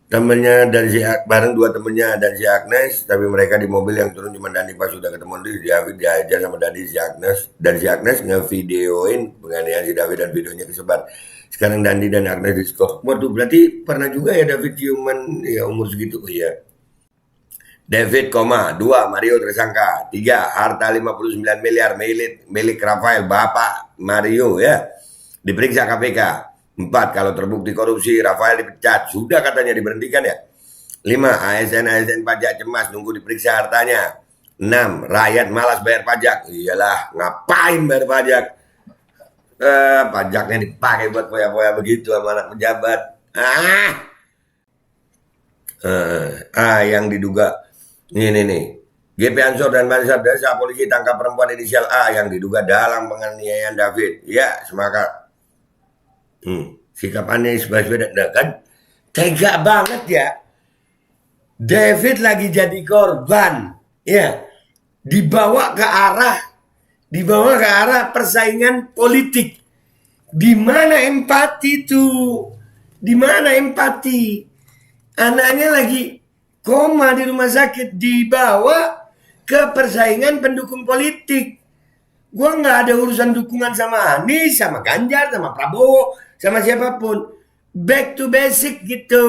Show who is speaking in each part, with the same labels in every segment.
Speaker 1: temennya dan bareng dua temennya dan si Agnes, tapi mereka di mobil yang turun cuma Dani. Pas sudah ketemu di David diajar sama Dani si Agnes, dan si Agnes ngevideoin penganiayaan si David dan videonya kesebar. Sekarang Dandi dan Agnes diskor. Waduh, berarti pernah juga ya David ciuman ya umur segitu. Oh iya. David, dua Mario tersangka, tiga harta 59 miliar milik Rafael Bapak Mario ya diperiksa KPK. 4 kalau terbukti korupsi Rafael dipecat, sudah katanya diberhentikan ya. 5 ASN pajak cemas nunggu diperiksa hartanya. 6 rakyat malas bayar pajak, iyalah ngapain bayar pajak, pajaknya dipakai buat foya-foya begitu sama anak pejabat. Yang diduga ini nih, GP Ansor dan Banser Desa polisi tangkap perempuan inisial A yang diduga dalam penganiayaan David. Ya, semangat. Sikap Anies Baswedan kan tega banget ya. David lagi jadi korban, ya, dibawa ke arah persaingan politik. Di mana empati tuh? Di mana empati? Anaknya lagi koma di rumah sakit, dibawa ke persaingan pendukung politik. Gua nggak ada urusan dukungan sama Anies, sama Ganjar, sama Prabowo, sama siapapun. Back to basic gitu.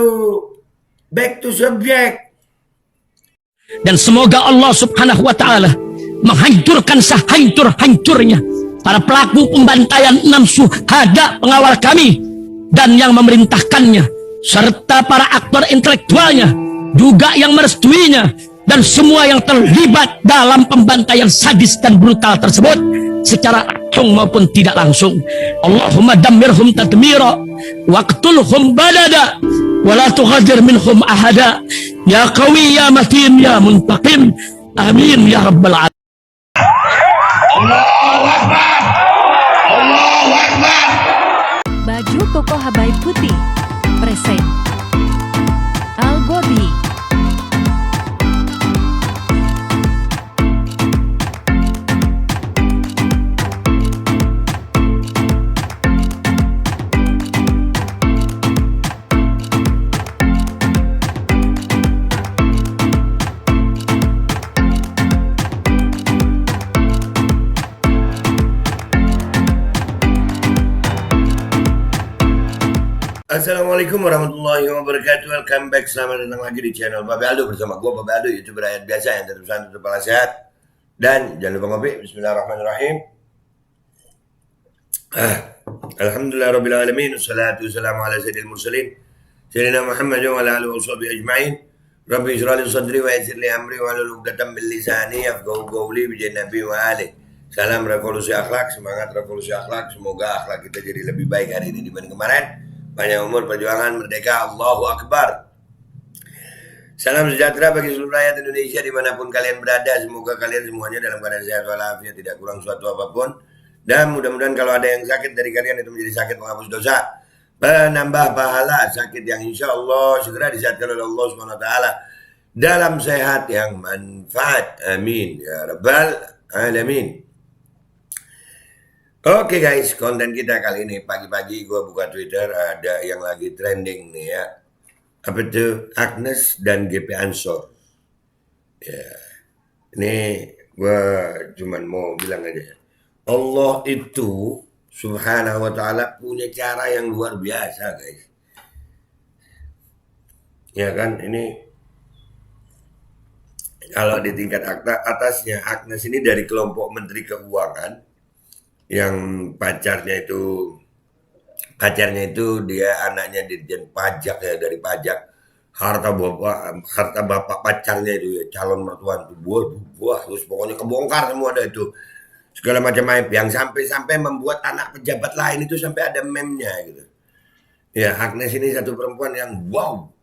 Speaker 1: Back to subject.
Speaker 2: Dan semoga Allah subhanahu wa ta'ala menghancurkan sehancur-hancurnya para pelaku pembantaian 6 syuhada pengawal kami dan yang memerintahkannya, serta para aktor intelektualnya juga yang merestuinya, dan semua yang terlibat dalam pembantaian sadis dan brutal tersebut secara langsung maupun tidak langsung. Allahumma dammirhum tadmira waqtulhum balada wala tughadir minhum ahada ya qawi ya matin ya muntaqim amin ya rabbal alamin.
Speaker 1: Allahu Akbar, Allahu Akbar.
Speaker 3: Baju koko Habaib putih present Al Gobi.
Speaker 1: Assalamualaikum warahmatullahi wabarakatuh. Welcome back, selamat datang lagi di channel Babe Aldo bersama gue Babe Aldo, youtuber rakyat biasa yang tetap santai, tetap sehat. Dan jangan lupa ngopi. Bismillahirrahmanirrahim. Alhamdulillah rabbil alamin, wassalatu wassalamu ala sayyidil mursalin sayyidina Muhammad wa ala alihi washabihi ajma'in. Rabbi shrah li sadri wa yassir li amri wa hlul 'uqdatam min lisani yafqahu qawli bi nabi wa ali. Salam revolusi akhlak, semangat revolusi akhlak. Semoga akhlak kita jadi lebih baik hari ini dibanding kemarin. Panjang umur, perjuangan, merdeka, Allahu Akbar. Salam sejahtera bagi seluruh rakyat Indonesia dimanapun kalian berada. Semoga kalian semuanya dalam keadaan sehat walafiat, tidak kurang suatu apapun. Dan mudah-mudahan kalau ada yang sakit dari kalian itu menjadi sakit penghapus dosa, penambah pahala, sakit yang insya Allah segera disehatkan oleh Allah SWT dalam sehat yang manfaat. Amin ya rabbal alamin. Oke guys, konten kita kali ini pagi-pagi gue buka Twitter, ada yang lagi trending nih ya. Apa itu? Agnes dan GP Ansor. Ya, ini gue cuman mau bilang aja, Allah itu subhanahu wa ta'ala punya cara yang luar biasa guys. Ya kan, ini kalau di tingkat atasnya, Agnes ini dari kelompok Menteri Keuangan, yang pacarnya itu dia anaknya dirjen pajak ya, dari pajak. Harta bapak pacarnya itu ya, calon mertua itu buah terus pokoknya kebongkar semua ada itu, segala macam aib yang sampai membuat anak pejabat lain itu sampai ada meme-nya gitu ya. Agnes ini satu perempuan yang wow,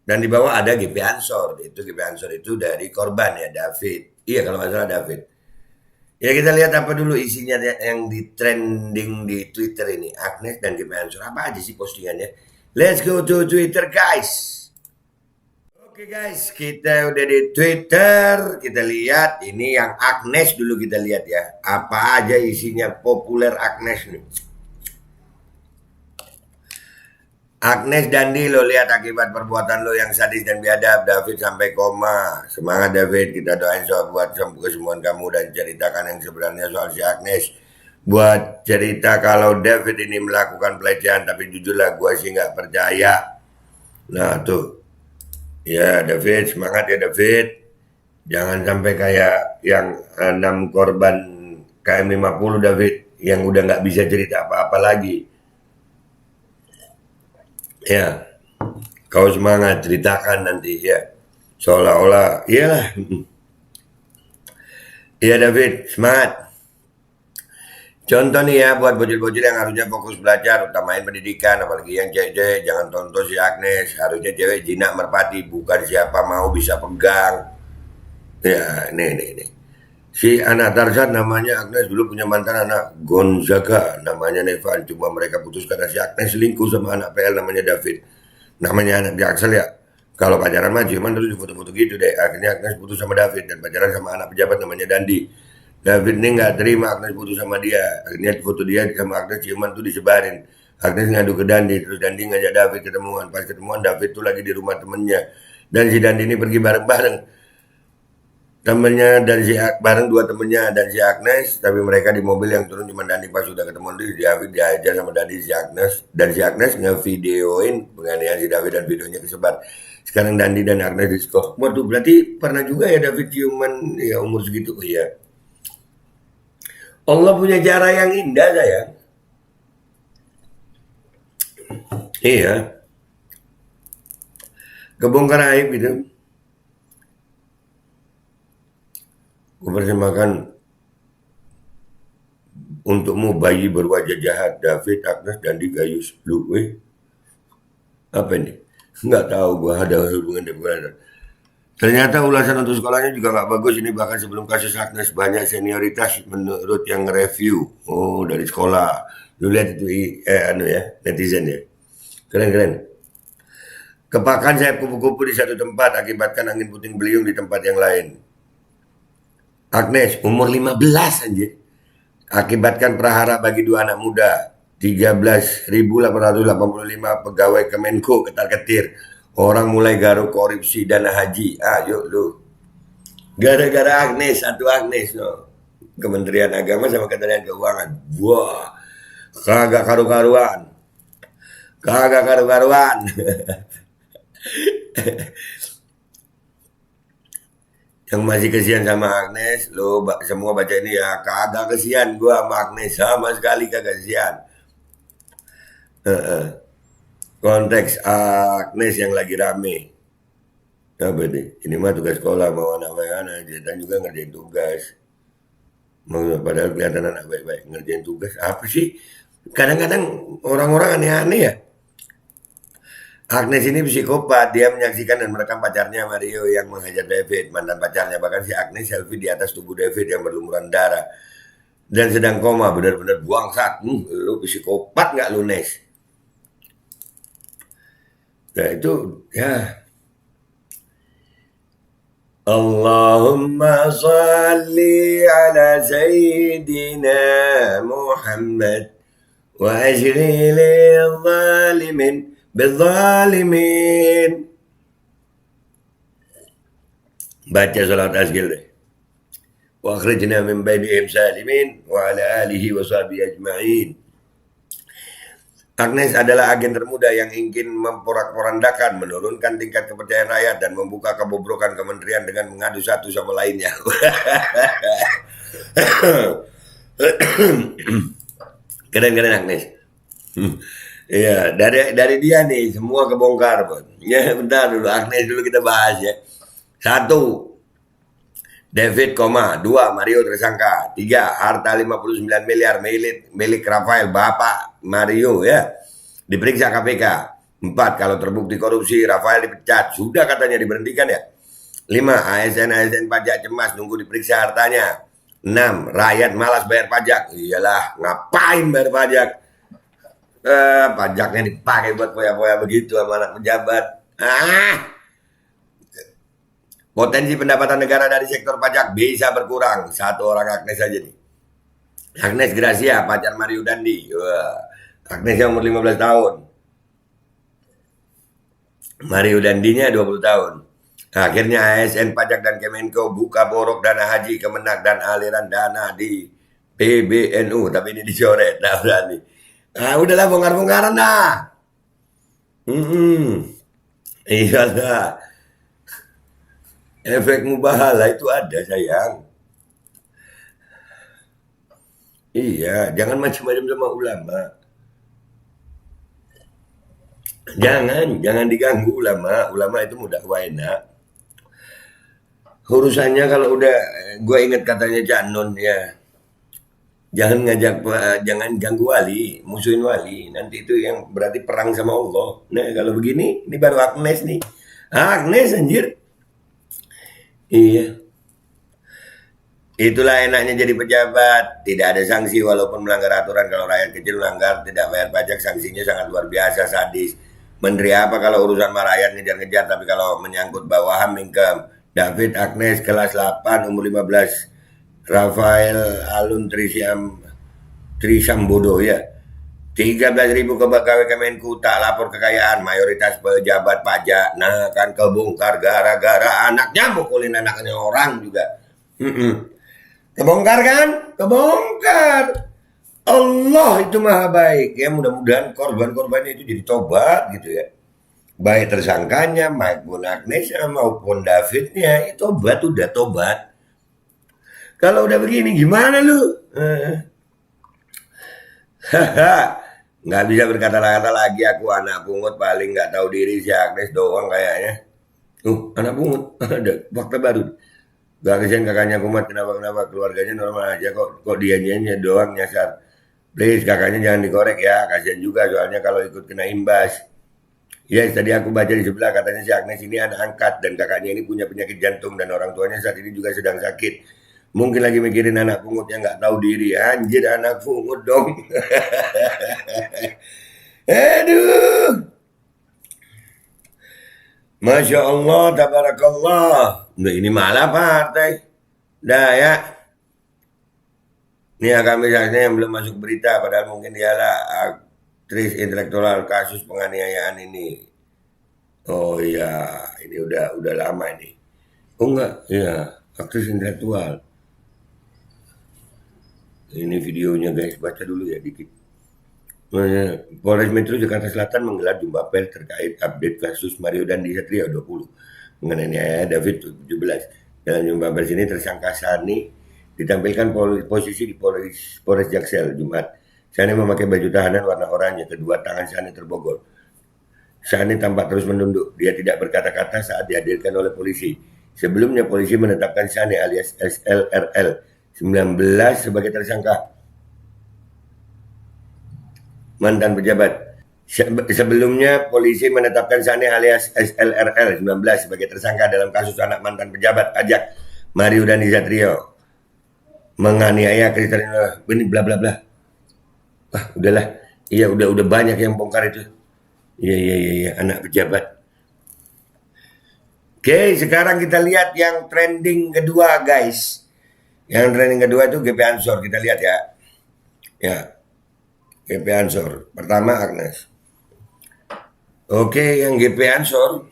Speaker 1: dan di bawah ada GP Ansor. Itu GP Ansor itu dari korban ya, David, iya kalau nggak salah David. Ya kita lihat apa dulu isinya yang di trending di Twitter ini, Agnes dan GP Ansor. Apa aja sih postingannya? Let's go to Twitter guys. Oke guys, kita udah di Twitter. Kita lihat ini yang Agnes dulu, kita lihat ya. Apa aja isinya populer Agnes nih. Agnes Dandi, lo lihat akibat perbuatan lo yang sadis dan biadab. David sampai koma. Semangat David, kita doain soal buat kesembuhan kamu dan ceritakan yang sebenarnya soal si Agnes. Buat cerita kalau David ini melakukan pelecehan, tapi jujurlah gue sih nggak percaya. Nah tuh, ya David, semangat ya David. Jangan sampai kayak yang 6 korban KM50 David, yang udah nggak bisa cerita apa-apa lagi. Ya, kau semangat ceritakan nanti ya. Seolah-olah, iyalah. Iya David, semangat. Contoh nih ya buat bocil-bocil yang harusnya fokus belajar, utamain pendidikan, apalagi yang cewek-cewek, jangan tonton si Agnes. Harusnya cewek jinak merpati, bukan siapa mau bisa pegang. Ya, nih. Si anak Tarzan namanya Agnes, dulu punya mantan anak Gonzaga namanya Nevan. Cuma mereka putus karena si Agnes selingkuh sama anak PL namanya David. Namanya anak Jaksel ya. Kalau pacaran mah cuman dulu di foto-foto gitu deh. Akhirnya Agnes putus sama David dan pacaran sama anak pejabat namanya Dandi. David ini nggak terima Agnes putus sama dia. Akhirnya foto dia sama Agnes ciuman tuh disebarin. Agnes ngadu ke Dandi, terus Dandi ngajak David ketemuan. Pas ketemuan David tuh lagi di rumah temennya. Dan si Dandi ini pergi bareng-bareng. Temennya dan si bareng dua temennya dan si Agnes, tapi mereka di mobil yang turun cuma Dandi. Pas sudah ketemu David diajar sama Dandi si Agnes, dan si Agnes ngevideoin penganiayaan si David dan videonya kesebar. Sekarang Dandi dan Agnes diskor. Waduh, berarti pernah juga ya David ciuman ya umur segitu. Oh iya. Allah punya cara yang indah sayang. Iya. Kebongkar aib gitu. Gue persembahkan untukmu bayi berwajah jahat David, Agnes, Dandi, Gayus, lu, apa ini? Nggak tahu gue ada hubungan dengan. Ternyata ulasan untuk sekolahnya juga nggak bagus ini, bahkan sebelum kasus Agnes banyak senioritas menurut yang review. Oh dari sekolah, lu lihat itu netizen ya, keren. Kepakan sayap kupu-kupu di satu tempat akibatkan angin puting beliung di tempat yang lain. Agnes, umur 15 anjir. Akibatkan prahara bagi dua anak muda. 13.885 pegawai Kemenko ketar-ketir. Orang mulai garuk korupsi dana haji. Ayo lu. Gara-gara Agnes, satu Agnes. No. Kementerian Agama sama Kementerian Keuangan. Wah, kagak karu-karuan. Yang masih kesian sama Agnes, lo semua baca ini ya, kagak kesian gua sama Agnes, sama sekali kagak kesian. Konteks Agnes yang lagi rame. Apa nih? Ini mah tugas sekolah, mau anak-anak dan juga ngerjain tugas. Padahal kelihatan anak baik-baik ngerjain tugas. Apa sih? Kadang-kadang orang-orang aneh-aneh ya. Agnes ini psikopat, dia menyaksikan dan merekam pacarnya Mario yang menghajar David, mantan pacarnya. Bahkan si Agnes selfie di atas tubuh David yang berlumuran darah dan sedang koma, benar-benar buang saat. Lu psikopat nggak lu, Nes? Nah itu ya. Allahumma salli ala Sayyidina Muhammad wa ajri lil zalimin bizzalimin. Baca salat asgil deh. Wa akhrijna min bainihim salimin wa ala alihi wa sahbihi ajma'in. Agnes adalah agen termuda yang ingin memporak-porandakan, menurunkan tingkat kepercayaan rakyat dan membuka kebobrokan kementerian dengan mengadu satu sama lainnya. Keren-keren Agnes. Iya, dari dia nih semua kebongkar, Bang. Ya, bentar dulu Agnes dulu kita bahas ya. 1. David, 2. Mario tersangka. 3. Harta 59 miliar milik Rafael, Bapak Mario ya. Diperiksa KPK. 4. Kalau terbukti korupsi, Rafael dipecat. Sudah katanya diberhentikan ya. 5. ASN pajak cemas nunggu diperiksa hartanya. 6. Rakyat malas bayar pajak. Iyalah, ngapain bayar pajak? Pajaknya dipakai buat poya-poya begitu sama anak pejabat. Potensi pendapatan negara dari sektor pajak bisa berkurang. 1 orang Agnes aja nih. Agnes Gracia, pacar Mario Dandi. Wah, Agnes yang umur 15 tahun. Mario Dandinya 20 tahun. Akhirnya ASN Pajak dan Kemenko buka borok dana haji Kemenak dan aliran dana di PBNU. Tapi ini dicoret, nah berani. Ah udahlah bongkar-bongkaran dah. Iya dah. Efek mubahalah itu ada sayang. Iya, jangan macam-macam sama ulama. Jangan diganggu ulama. Ulama itu mudah enak. Urusannya kalau udah, gue ingat katanya Cak Nun ya, jangan ganggu wali, musuhin wali. Nanti itu yang berarti perang sama Allah. Nah kalau begini, ini baru Agnes nih. Agnes anjir. Iya. Itulah enaknya jadi pejabat. Tidak ada sanksi walaupun melanggar aturan. Kalau rakyat kecil melanggar tidak bayar pajak, sanksinya sangat luar biasa, sadis. Menteri apa kalau urusan sama rakyat ngejar-ngejar, tapi kalau menyangkut bawahan income. David Agnes kelas 8 umur 15. Rafael Alun Trisambodo ya. 13.000 pegawai Kemenku tak lapor kekayaan, mayoritas pejabat pajak. Nah kan kebongkar gara-gara anaknya mukulin anaknya orang juga. Kebongkar kan? Kebongkar. Allah itu maha baik. Ya mudah-mudahan korban-korbannya itu jadi tobat gitu ya. Baik tersangkanya maupun Agnes maupun Davidnya itu tobat, udah tobat. Kalau udah begini gimana lu? Nggak bisa berkata-kata lagi, aku anak pungut paling nggak tahu diri, si Agnes doang kayaknya. Anak pungut ada fakta baru. Gak kesian kakaknya kumat, kenapa keluarganya normal aja kok dianya doang nyasar. Please kakaknya jangan dikorek ya, kasihan juga soalnya kalau ikut kena imbas. Ya tadi aku baca di sebelah katanya si Agnes ini anak angkat dan kakaknya ini punya penyakit jantung dan orang tuanya saat ini juga sedang sakit. Mungkin lagi mikirin anak pungut yang nggak tahu diri. Anjir anak pungut dong. Aduh. Masya Allah, tabarakallah. Nah, ini malah partai. Dah ya. Ini agak misalnya yang belum masuk berita, padahal mungkin dialah aktris intelektual kasus penganiayaan ini. Oh iya, ini udah lama ini. Oh enggak, iya, aktris intelektual. Ini videonya guys, baca dulu ya dikit. Polres Metro Jakarta Selatan menggelar jumpa pers terkait update kasus Mario Dandi Satrio 20 mengenai David 17. Dalam jumpa pers ini tersangka Sani ditampilkan posisi di Polres Jaksel Jumat. Sani memakai baju tahanan warna oranye, kedua tangan Sani terbogor. Sani tampak terus menunduk, dia tidak berkata-kata saat dihadirkan oleh polisi. Sebelumnya polisi menetapkan Sani alias SLRL 19 sebagai tersangka. Mantan pejabat. Sebelumnya polisi menetapkan Sani alias SLRL 19 sebagai tersangka dalam kasus anak mantan pejabat pajak Mario Dandi Satrio menganiaya Kristalina ini bla bla bla. Udahlah. Iya udah banyak yang bongkar itu. Iya anak pejabat. Oke, sekarang kita lihat yang trending kedua guys. Yang trending kedua itu GP Ansor, kita lihat ya. Ya. GP Ansor. Pertama Agnes. Oke, yang GP Ansor.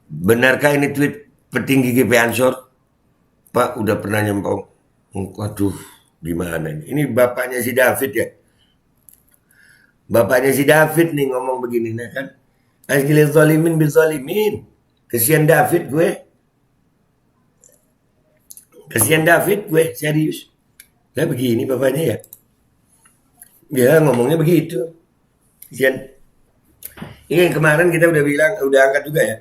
Speaker 1: Benarkah ini tweet petinggi GP Ansor? Pak, udah pernah nyempong. Waduh, gimana ini? Ini bapaknya si David ya. Bapaknya si David nih ngomong begini, nah kan. Askilil zalimin bil zalimin. Kesian David gue. Kesian David gue, serius. Nah begini bapaknya ya. Ya ngomongnya begitu. Kesian. Ini kemarin kita udah bilang, udah angkat juga ya.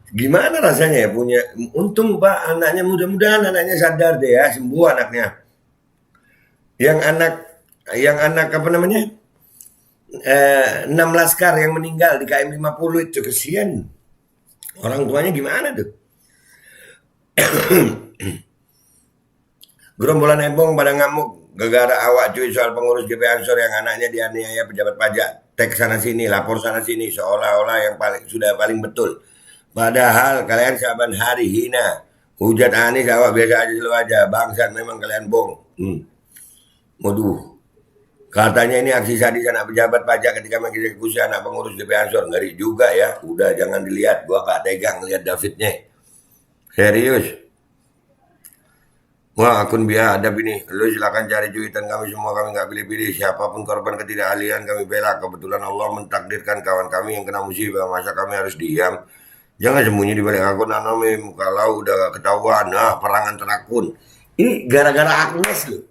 Speaker 1: Gimana rasanya ya punya, untung Pak anaknya, mudah-mudahan anaknya sadar deh ya, sembuh anaknya. Yang anak apa namanya? 6 laskar yang meninggal di KM 50 itu kesian. Orang tuanya gimana tuh? Gerombolan heboh pada ngamuk gara-gara awak cuy soal pengurus GP Ansor yang anaknya dianiaya pejabat pajak. Teks sana sini, lapor sana sini, seolah-olah yang sudah paling betul. Padahal kalian saban hari hina. Hujat Anies awak biasa aja selalu aja. Bangsat memang kalian bohong. Waduh. Katanya ini aksi sadis anak pejabat pajak ketika mengeksekusi anak pengurus GP Ansor. Ngeri juga ya. Udah jangan dilihat. Gua gak tegang lihat Davidnya. Serius. Wah, akun biadab ini. Lu silakan cari cuitan kami semua. Kami nggak pilih-pilih. Siapapun korban ketidakahlian kami bela. Kebetulan Allah mentakdirkan kawan kami yang kena musibah. Masa kami harus diam? Jangan sembunyi di balik akun anonim. Kalau udah ketahuan, nah perang antar akun. Ini gara-gara Agnes loh.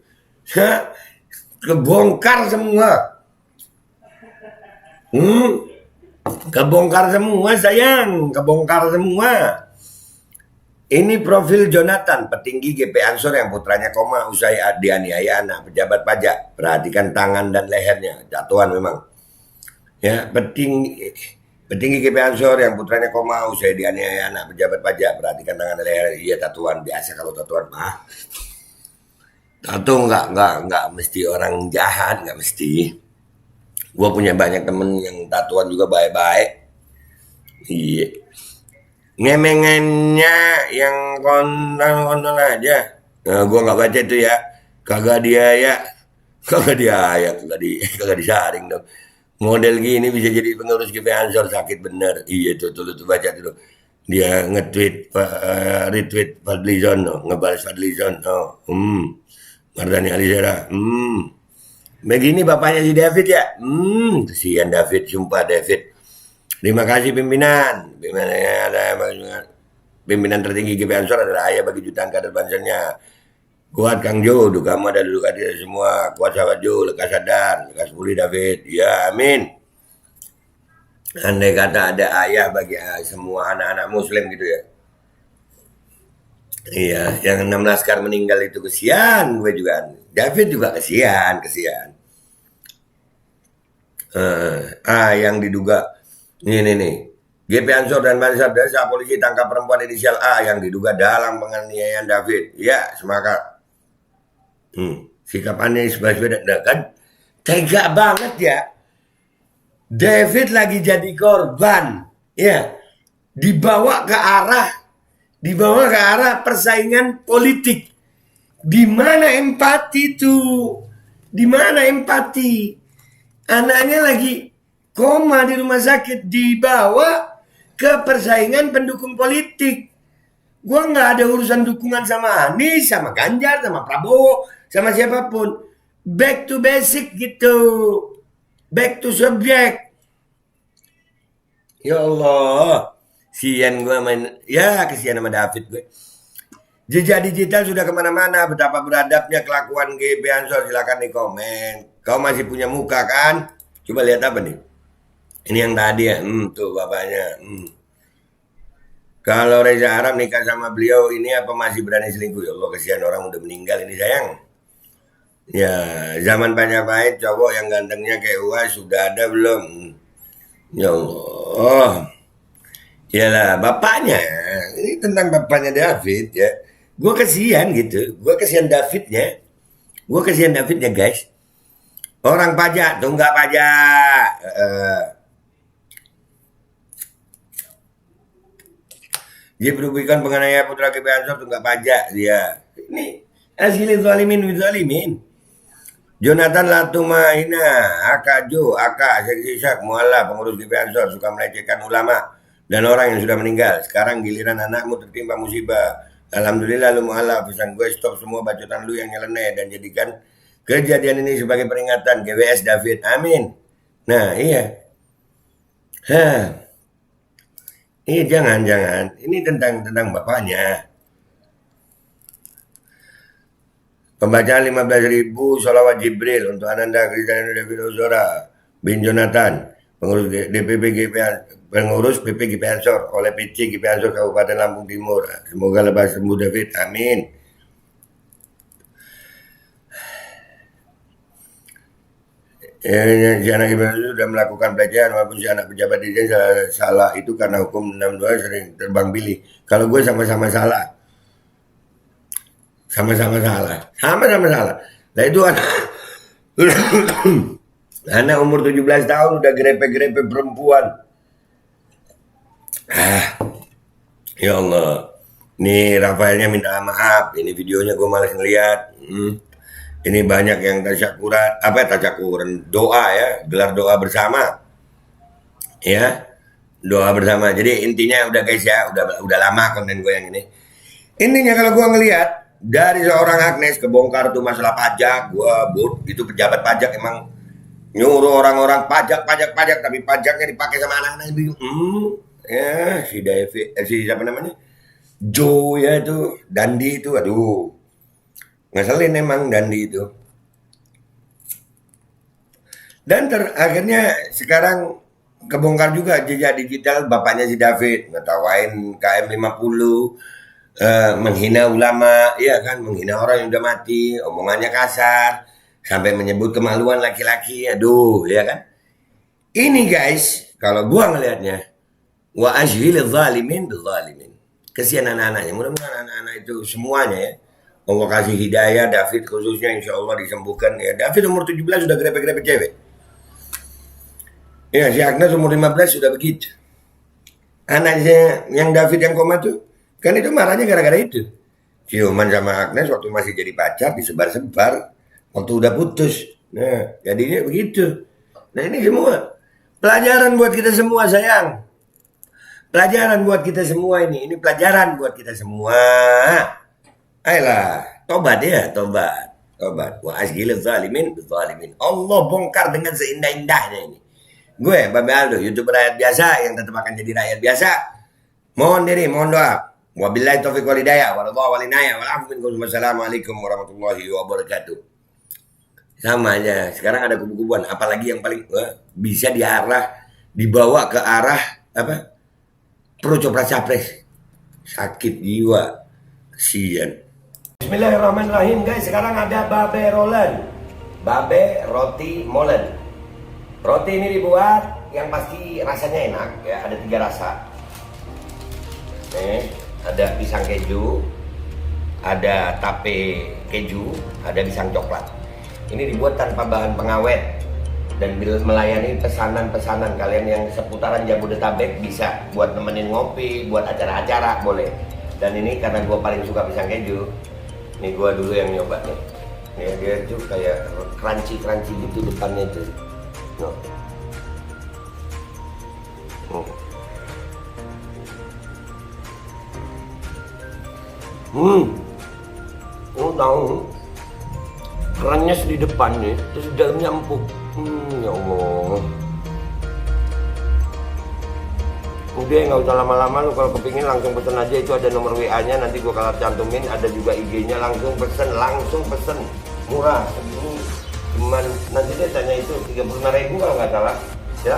Speaker 1: Kebongkar semua. Kebongkar semua sayang. Kebongkar semua. Ini profil Jonathan, petinggi GP Ansor yang putranya koma usai dianiaya anak pejabat pajak. Perhatikan tangan dan lehernya, jatuhan memang. Ya, petinggi GP Ansor yang putranya koma usai dianiaya anak pejabat pajak. Perhatikan tangan dan leher, iya tatuan biasa kalau tatuan mah. Tato nggak mesti orang jahat, nggak mesti. Gua punya banyak temen yang tatuan juga baik-baik. Iya. Ngemengannya yang kontol aja. Nah, gua nggak baca itu ya. Kagak kagak disaring dong. Model gini bisa jadi pengurus GP Ansor sakit bener. Iya tuh baca tuh. Dia nge-tweet retweet Fadlizon, ngebalas Fadlizon. Mardhani Alisera. Begini bapaknya si David ya. Kesian David, sumpah David. Terima kasih pimpinan. Pimpinan tertinggi GP Ansor adalah ayah bagi jutaan kader bansernya. Kuat Kang Jo, dukamu ada duka kita semua. Kuat sahabat Jo, lekas sadar, lekas pulih David. Ya amin. Andai kata ada ayah bagi semua anak-anak muslim gitu ya. Iya, yang 6 laskar meninggal itu kesian, gue juga. David juga kesian. Yang diduga nih. GP Ansor dan Banser Desa polisi tangkap perempuan inisial A yang diduga dalam penganiayaan David. Ya, semangat. Sikap Anies Baswedan kan tega banget ya. David lagi jadi korban, ya. Dibawa ke arah persaingan politik. Di mana empati tuh? Di mana empati? Anaknya lagi koma di rumah sakit, dibawa ke persaingan pendukung politik. Gua nggak ada urusan dukungan sama Anies, sama Ganjar, sama Prabowo, sama siapapun. Back to basic gitu. Back to subject. Ya Allah. Kesian gue kesian sama David gue. Jejak digital sudah kemana-mana. Betapa beradabnya kelakuan GP Ansor. Silakan di komen. Kau masih punya muka kan? Coba lihat apa nih? Ini yang tadi ya. Tuh bapaknya. Kalau Reza Arab nikah sama beliau ini apa masih berani selingkuh? Ya Allah, kesian orang udah meninggal ini sayang. Ya, zaman Majapahit cowok yang gantengnya kayak Uas sudah ada belum? Ya Allah. Yalah, bapaknya. Ini tentang bapaknya David ya. Gue kesian gitu. Gue kesian Davidnya guys. Orang pajak, tunggak pajak. Dia merugikan penganiaya putra GP Ansor tunggak pajak dia. Ini hasil zalimin. Jonathan Latumahina, Akajo, Seksisak, Mualla, pengurus GP Ansor suka melecehkan ulama dan orang yang sudah meninggal. Sekarang giliran anakmu tertimpa musibah. Alhamdulillah lu Mualla, pesan gue stop semua bacotan lu yang nyeleneh dan jadikan kejadian ini sebagai peringatan GWS David. Amin. Nah, iya. Ini jangan. Ini tentang bapaknya. Pembacaan 15.000 sholawat Jibril untuk Ananda Kristiano David Ozora bin Jonathan, pengurus PP GP Ansor oleh PC GP Ansor Kabupaten Lampung Timur. Semoga lepas sembuh David. Amin. Si anak ibu sudah melakukan pelecehan walaupun si anak pejabat di desa salah itu karena hukum 62 sering terbang pilih. Kalau gue sama-sama salah. Sama-sama salah. Nah itu anak umur 17 tahun udah grepe-grepe perempuan. Ya Allah. Nih Rafaelnya minta maaf. Ini videonya gue malas ngeliat. Ini banyak yang tasyakuran doa ya, gelar doa bersama. Ya, doa bersama. Jadi intinya udah guys ya, udah lama konten gue yang ini. Intinya kalau gue ngelihat dari seorang Agnes kebongkar tuh masalah pajak, itu pejabat pajak emang nyuruh orang-orang pajak, tapi pajaknya dipakai sama anak-anak bingung. Ya si David, siapa namanya? Joe ya itu, Dandi itu, aduh. Ngeselin emang Dandi itu. Dan akhirnya sekarang kebongkar juga jejak digital bapaknya si David. Ngetawain KM50, menghina ulama, ya kan, menghina orang yang udah mati, omongannya kasar, sampai menyebut kemaluan laki-laki, aduh, ya kan. Ini guys, kalau gua ngelihatnya, wa ashghilil zalimin bil zalimin. Kesian anak-anaknya, mudah-mudahan anak-anak itu semuanya ya, Allah kasih hidayah, David khususnya insya Allah disembuhkan ya. David umur 17 sudah grepe-grepe cewek. Ya si Agnes umur 15 sudah begitu. Anaknya yang David yang koma tuh, kan itu marahnya gara-gara itu. Ciuman sama Agnes waktu masih jadi pacar disebar-sebar, waktu udah putus. Nah jadinya begitu. Nah ini semua pelajaran buat kita semua sayang. Pelajaran buat kita semua ini pelajaran buat kita semua. Ayolah, tobat ya, tobat. Wa ashghilil zalimin bil zalimin. Allah bongkar dengan seindah-indahnya ini. Gue, Babe Aldo, YouTuber rakyat biasa yang tetap akan jadi rakyat biasa. Mohon diri, mohon doa. Wabillahi taufiq wal hidayah, waladha walinaya, wassalamualaikum warahmatullahi wabarakatuh. Sama aja, sekarang ada kubu-kubuan. Apalagi yang paling bisa dibawa ke arah apa? Pro capres. Sakit jiwa. Kesian. Bismillahirrahmanirrahim guys, sekarang ada Babe Roland, Babe Roti Molen. Roti ini dibuat yang pasti rasanya enak ya, ada 3 rasa. Ada pisang keju, ada tape keju, ada pisang coklat. Ini dibuat tanpa bahan pengawet dan melayani pesanan-pesanan kalian yang seputaran Jabodetabek, bisa buat nemenin ngopi, buat acara-acara boleh. Dan ini karena gue paling suka pisang keju. Ini gua dulu yang nyoba nih. Nih dia tuh kayak crunchy gitu depannya itu. No. Tahu kerennya di depannya, terus dalamnya empuk. Ya Allah. Udah nggak usah lama-lama, lu kalau kepingin langsung pesen aja, itu ada nomor WA-nya, nanti gua kalau cantumin, ada juga IG-nya, langsung pesen, murah segini, cuman nanti dia tanya itu 35.000 kalau nggak salah ya.